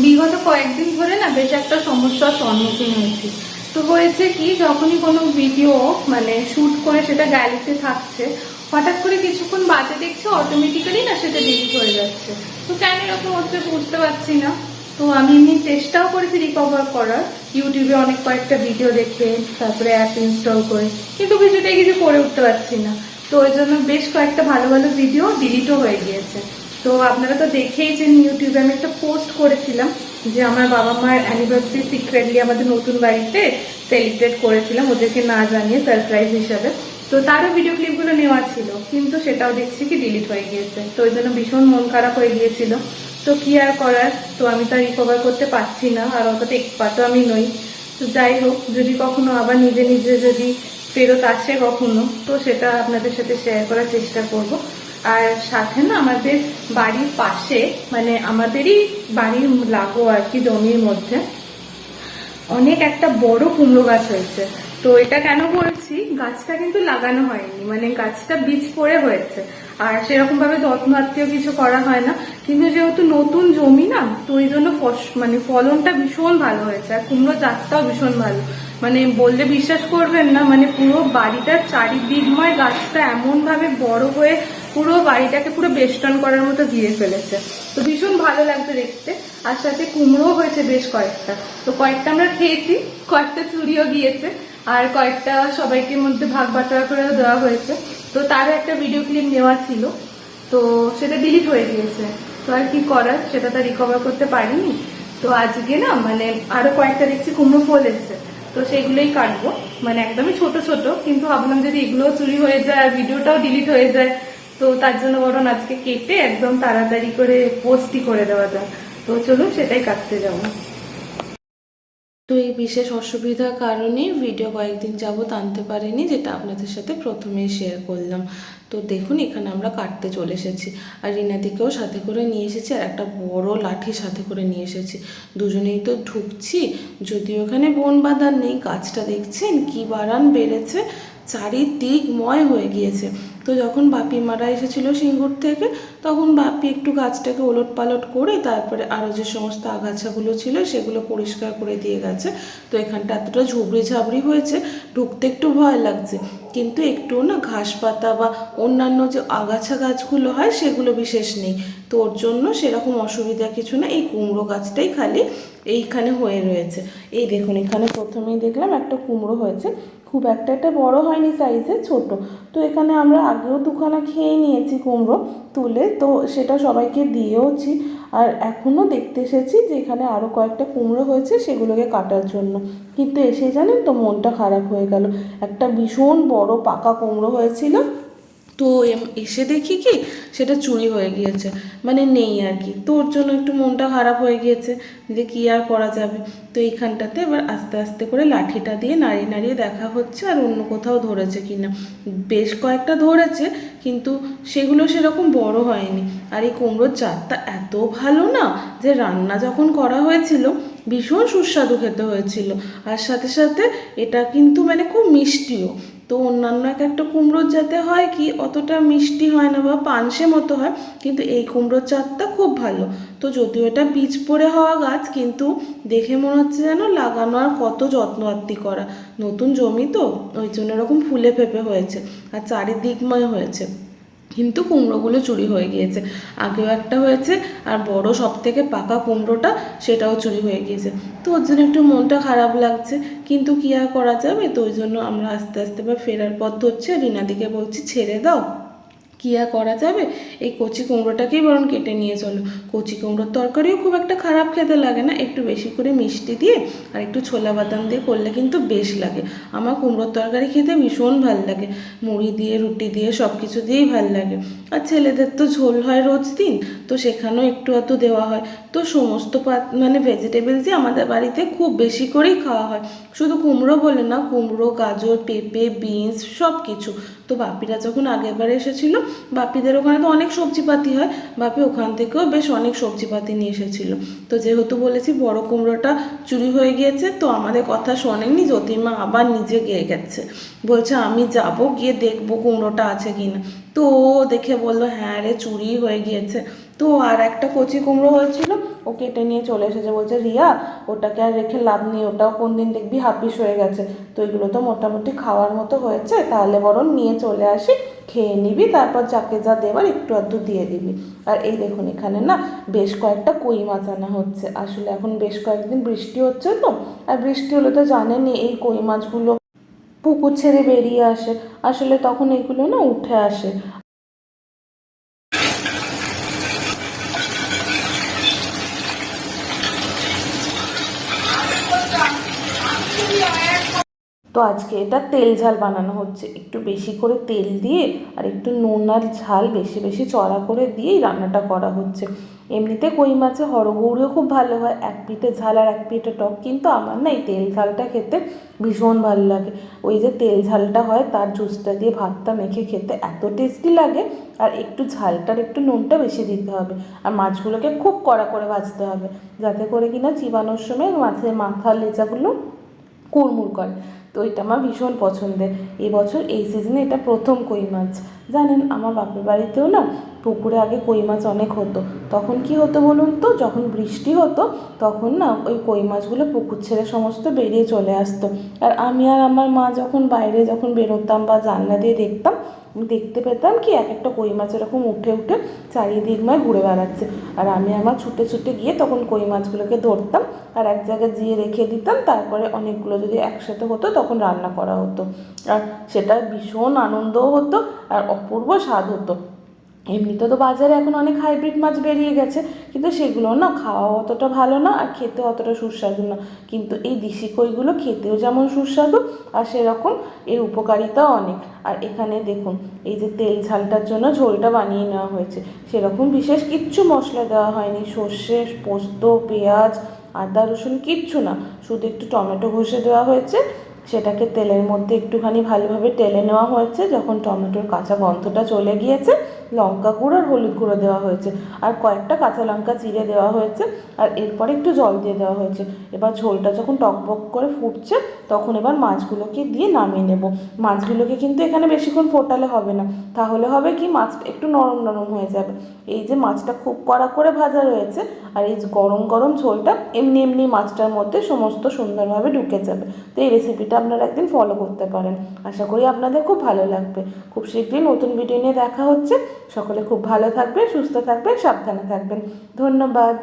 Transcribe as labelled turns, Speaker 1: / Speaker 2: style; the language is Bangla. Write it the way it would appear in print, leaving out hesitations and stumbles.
Speaker 1: বিগত কয়েকদিন ধরে না বেশ একটা সমস্যার সম্মুখীন হয়েছি। তো হয়েছে কি, যখনই কোনো ভিডিও মানে শুট করে সেটা গ্যালারিতে থাকছে, হঠাৎ করে কিছুক্ষণ বাদে দেখছি অটোমেটিক্যালি না সেটা ডিলিট হয়ে যাচ্ছে। তো কেন এরকম হচ্ছে বুঝতে পারছি না। তো আমি এমনি চেষ্টাও করেছি রিকভার করার, ইউটিউবে অনেক কয়েকটা ভিডিও দেখে, তারপরে অ্যাপ ইনস্টল করে, কিন্তু কিছুতেই কিছু করে উঠতে পারছি না। তো ওই জন্য বেশ কয়েকটা ভালো ভালো ভিডিও ডিলিটও হয়ে গিয়েছে। তো আপনারা তো দেখেইছেন, ইউটিউবে আমি একটা পোস্ট করেছিলাম যে আমার বাবা মার অ্যানিভার্সারি সিক্রেটলি আমাদের নতুন বাড়িতে সেলিব্রেট করেছিলাম ওদেরকে না জানিয়ে, সারপ্রাইজ হিসাবে। তো তারও ভিডিও ক্লিপগুলো নেওয়া ছিল, কিন্তু সেটাও দেখছি কি ডিলিট হয়ে গিয়েছে। তো ওই জন্য ভীষণ মন খারাপ হয়ে গিয়েছিল। তো কি আর করার, তো আমি তো রিকভার করতে পারছি না, আর অতটা এক্সপার্টও আমি নই। তো যাই হোক, যদি কখনো আবার নিজে নিজে যদি ফেরত আসে কখনো, তো সেটা আপনাদের সাথে শেয়ার করার চেষ্টা করব। আর সাথে না আমাদের বাড়ির পাশে, মানে আমাদেরই বাড়ির লাগো আর কি, জমির মধ্যে অনেক একটা বড় কুমড়ো গাছ হয়েছে। তো এটা কেন বলছি, গাছটা কিন্তু লাগানো হয়নি, মানে গাছটা বীজ পড়ে হয়েছে। আর সেরকম ভাবে যত্ন আত্মীয় কিছু করা হয় না, কিন্তু যেহেতু নতুন জমি না, তো ওই জন্য মানে ফলনটা ভীষণ ভালো হয়েছে। আর কুমড়ো জাতটাও ভীষণ ভালো, মানে বললে বিশ্বাস করবেন না, মানে পুরো বাড়িটার চারিদিকময় গাছটা এমন ভাবে বড় হয়ে পুরো বাড়িটাকে পুরো বেষ্টন করার মতো দিয়ে ফেলেছে। তো ভীষণ ভালো লাগছে দেখতে। আর সাথে কুমড়ো হয়েছে বেশ কয়েকটা। তো কয়েকটা আমরা খেয়েছি, কয়েকটা চুরিও গিয়েছে, আর কয়েকটা সবাইকে মধ্যে ভাগ বাটোয়ারা করেও দেওয়া হয়েছে। তো তারও একটা ভিডিও ক্লিপ নেওয়া ছিল, তো সেটা ডিলিট হয়ে গিয়েছে। তো আর কি করার, সেটা তো রিকভার করতে পারিনি। তো আজকে না মানে আরো কয়েকটা দেখছি কুমড়ো ফলেছে, তো সেগুলোই কাটবো। মানে একদমই ছোট ছোট, কিন্তু ভাবলাম যদি এগুলোও চুরি হয়ে যায় আর ভিডিওটাও ডিলিট হয়ে যায়, তো তার জন্য বরং আজকে কেটে একদম তাড়াতাড়ি করে পোস্টই করে দেওয়া যায়। তো চলুন সেটাই কাটতে যাবো।
Speaker 2: তো এই বিশেষ অসুবিধার কারণে ভিডিও কয়েকদিন যাবত আনতে পারিনি, যেটা আপনাদের সাথে প্রথমেই শেয়ার করলাম। তো দেখুন এখানে আমরা কাটতে চলে এসেছি, আর রিনাদিকেও সাথে করে নিয়ে এসেছি, আর একটা বড় লাঠি সাথে করে নিয়ে এসেছি। দুজনেই তো ঢুকছি, যদিও এখানে বন বাঁধার নেই। গাছটা দেখছেন কি বারান বেড়েছে, চারিদিকময় হয়ে গিয়েছে। তো যখন বাপি মারা এসেছিল সিঙ্গুর থেকে, তখন বাপি একটু গাছটাকে ওলট পালট করে তারপরে আরও যে সমস্ত আগাছাগুলো ছিল সেগুলো পরিষ্কার করে দিয়ে গেছে। তো এখানটা এতটা ঝুবড়ি ঝাবড়ি হয়েছে, ঢুকতে একটু ভয় লাগছে, কিন্তু একটুও না ঘাস পাতা বা অন্যান্য যে আগাছা গাছগুলো হয় সেগুলো বিশেষ নেই। তো ওর জন্য সেরকম অসুবিধা কিছু না, এই কুমড়ো গাছটাই খালি এইখানে হয়ে রয়েছে। এই দেখুন এখানে প্রথমেই দেখলাম একটা কুমড়ো হয়েছে, খুব একটা বড় হয়নি, সাইজে ছোট। তো এখানে আমরা আগেও দুখানা খেয়ে নিয়েছি কুমড়ো তুলে, তো সেটা সবাইকে দিয়েওছি। আর এখনও দেখতে এসেছি যে এখানে আরও কয়েকটা কুমড়ো হয়েছে, সেগুলোকে কাটার জন্য। কিন্তু এসে জানেন তো মনটা খারাপ হয়ে গেল, একটা ভীষণ বড় পাকা কুমড়ো হয়েছিল, তো এসে দেখি কি সেটা চুরি হয়ে গিয়েছে, মানে নেই আর কি। তো ওর জন্য একটু মনটা খারাপ হয়ে গিয়েছে, যে কী আর করা যাবে। তো এইখানটাতে এবার আস্তে আস্তে করে লাঠিটা দিয়ে নাড়িয়ে নাড়িয়ে দেখা হচ্ছে আর অন্য কোথাও ধরেছে কিনা। বেশ কয়েকটা ধরেছে, কিন্তু সেগুলো সেরকম বড় হয়নি। আর এই কুমড়োর জাতটা এত ভালো না, যে রান্না যখন করা হয়েছিল ভীষণ সুস্বাদু খেতে হয়েছিল। আর সাথে সাথে এটা কিন্তু মানে খুব মিষ্টিও। তো অন্যান্য একটা কুমড়োর জাতে হয় কি অতটা মিষ্টি হয় না বা পানসে মতো হয়, কিন্তু এই কুমড়োর জাতটা খুব ভালো। তো যদিও এটা বীজ পড়ে হওয়া গাছ, কিন্তু দেখে মনে হচ্ছে যেন লাগানো আর কত যত্ন আত্তি করা। নতুন জমি তো ওই জন্য এরকম ফুলে ফেপে হয়েছে আর চারিদিকময় হয়েছে, কিন্তু কুমড়োগুলো চুরি হয়ে গিয়েছে। আগেও একটা হয়েছে, আর বড় সব থেকে পাকা কুমড়োটা সেটাও চুরি হয়ে গিয়েছে। তো ওর জন্য একটু মনটা খারাপ লাগছে, কিন্তু কী আর করা যাবে। তো ওই জন্য আমরা আস্তে আস্তে বা ফেরার পথ ধরছি, রিনাদিকে বলছি ছেড়ে দাও, কী আর করা যাবে, এই কচি কুমড়োটাকেই বরং কেটে নিয়ে চলো। কচি কুমড়োর তরকারিও খুব একটা খারাপ খেতে লাগে না, একটু বেশি করে মিষ্টি দিয়ে আর একটু ছোলা বাদাম দিয়ে করলে কিন্তু বেশ লাগে। আমার কুমড়োর তরকারি খেতে ভীষণ ভাল লাগে, মুড়ি দিয়ে রুটি দিয়ে সব কিছু দিয়েই ভাল লাগে। আর ছেলেদের তো ঝোল হয় রোজ দিন, তো সেখানেও একটু আধটু দেওয়া হয়। তো সমস্ত মানে ভেজিটেবলসই আমাদের বাড়িতে খুব বেশি করেই খাওয়া হয়, শুধু কুমড়ো বলে না, কুমড়ো, গাজর, পেঁপে, বিনস সব কিছু। তো বাপিরা যখন আগেরবার এসেছিলো, বাপিদের ওখানে তো অনেক সবজিপাতি হয়, বাপি ওখান থেকেও বেশ অনেক সবজিপাতি নিয়ে এসেছিলো। তো যেহেতু বলেছি বড় কুমড়োটা চুরি হয়ে গিয়েছে, তো আমাদের কথা শোনেননি, জ্যোতির্মা আবার নিজে গিয়ে গেছে, বলছে আমি যাব গিয়ে দেখবো কুমড়োটা আছে কিনা। তো ও দেখে বললো হ্যাঁ রে চুরি হয়ে গিয়েছে। তো আর একটা কচি কুমড়ো হয়েছিল, ও কেটে নিয়ে চলে এসেছে, বলছে রিয়া ওটাকে আর রেখে লাভ নেই, ওটাও কোন দিন দেখবি হাপিস হয়ে গেছে, তো এগুলো তো মোটামুটি খাওয়ার মতো হয়েছে, তাহলে বরং নিয়ে চলে আসি, খেয়ে নিবি, তারপর যাকে যা দেবার একটু আধটু দিয়ে দিবি। আর এই দেখুন এখানে না বেশ কয়েকটা কই মাছ আনা হচ্ছে, আসলে এখন বেশ কয়েকদিন বৃষ্টি হচ্ছে তো, আর বৃষ্টি হলে তো জানেনই এই কই মাছগুলো পুকুর ছেড়ে বেরিয়ে আসে, আসলে তখন এগুলো না উঠে আসে। তো আজকে এটা তেল ঝাল বানানো হচ্ছে, একটু বেশি করে তেল দিয়ে আর একটু নুন আর ঝাল বেশি বেশি চড়া করে দিয়েই রান্নাটা করা হচ্ছে। এমনিতে কই মাছে হরগৌরিও খুব ভালো হয়, এক পিঠে ঝাল আর এক পিঠে টক, কিন্তু আমার না এই তেল ঝালটা খেতে ভীষণ ভালো লাগে। ওই যে তেল ঝালটা হয় তার জুসটা দিয়ে ভাতটা মেখে খেতে এত টেস্টি লাগে। আর একটু ঝালটার একটু নুনটা বেশি দিতে হবে, আর মাছগুলোকে খুব কড়া করে ভাজতে হবে, যাতে করে কিনা চিবানোর সময় মাছের মাথা লেজাগুলো কুড়মুড় করে। তো এটা আমার ভীষণ পছন্দের। এবছর এই সিজনে এটা প্রথম কই মাছ। জানেন আমার বাপের বাড়িতেও না পুকুরে আগে কই মাছ অনেক হতো, তখন কি হতো বলুন তো, যখন বৃষ্টি হতো তখন না ওই কই মাছগুলো পুকুর ছেড়ে সমস্ত বেরিয়ে চলে আসতো, আর আমি আর আমার মা যখন বাইরে যখন বেরোতাম বা জানলা দিয়ে দেখতাম, দেখতে পেতাম কি এক একটা কই মাছ এরকম উঠে উঠে চারিদিকময় ঘুরে বেড়াচ্ছে, আর আমি আমার ছুটে ছুটে গিয়ে তখন কই মাছগুলোকে ধরতাম আর এক জায়গায় দিয়ে রেখে দিতাম, তারপরে অনেকগুলো যদি একসাথে হতো তখন রান্না করা হতো, আর সেটা ভীষণ আনন্দও হতো আর অপূর্ব স্বাদ হতো। এমনিতে তো বাজারে এখন অনেক হাইব্রিড মাছ বেরিয়ে গেছে, কিন্তু সেগুলো না খাওয়া অতটা ভালো না আর খেতে অতটা সুস্বাদু না, কিন্তু এই দেশি কইগুলো খেতেও যেমন সুস্বাদু আর সেরকম এর উপকারিতাও অনেক। আর এখানে দেখুন এই যে তেল ঝালটার জন্য ঝোলটা বানিয়ে নেওয়া হয়েছে, সেরকম বিশেষ কিচ্ছু মশলা দেওয়া হয়নি, সর্ষে পোস্ত পেঁয়াজ আদা রসুন কিচ্ছু না, শুধু একটু টমেটো ঘষে দেওয়া হয়েছে, সেটাকে তেলের মধ্যে একটুখানি ভালোভাবে টেলে নেওয়া হয়েছে, যখন টমেটোর কাঁচা গন্ধটা চলে গিয়েছে লঙ্কা গুঁড়ো আর হলুদ গুঁড়ো দেওয়া হয়েছে, আর কয়েকটা কাঁচা লঙ্কা চিড়ে দেওয়া হয়েছে, আর এরপরে একটু জল দিয়ে দেওয়া হয়েছে। এবার ঝোলটা যখন টকবক করে ফুটছে তখন এবার মাছগুলোকে দিয়ে নামিয়ে নেব। মাছগুলোকে কিন্তু এখানে বেশিক্ষণ ফোটালে হবে না, তাহলে হবে কি মাছটা একটু নরম নরম হয়ে যাবে। এই যে মাছটা খুব কড়া করে ভাজা রয়েছে, আর এই গরম গরম ঝোলটা এমনি এমনি মাছটার মধ্যে সমস্ত সুন্দরভাবে ঢুকে যাবে। তো এই রেসিপিটা আপনারা একদিন ফলো করতে পারেন, আশা করি আপনাদের খুব ভালো লাগবে। খুব শীঘ্রই নতুন ভিডিও নিয়ে দেখা হচ্ছে। সকলে খুব ভালো থাকবেন, সুস্থ থাকবেন, সাবধানে থাকবেন। ধন্যবাদ।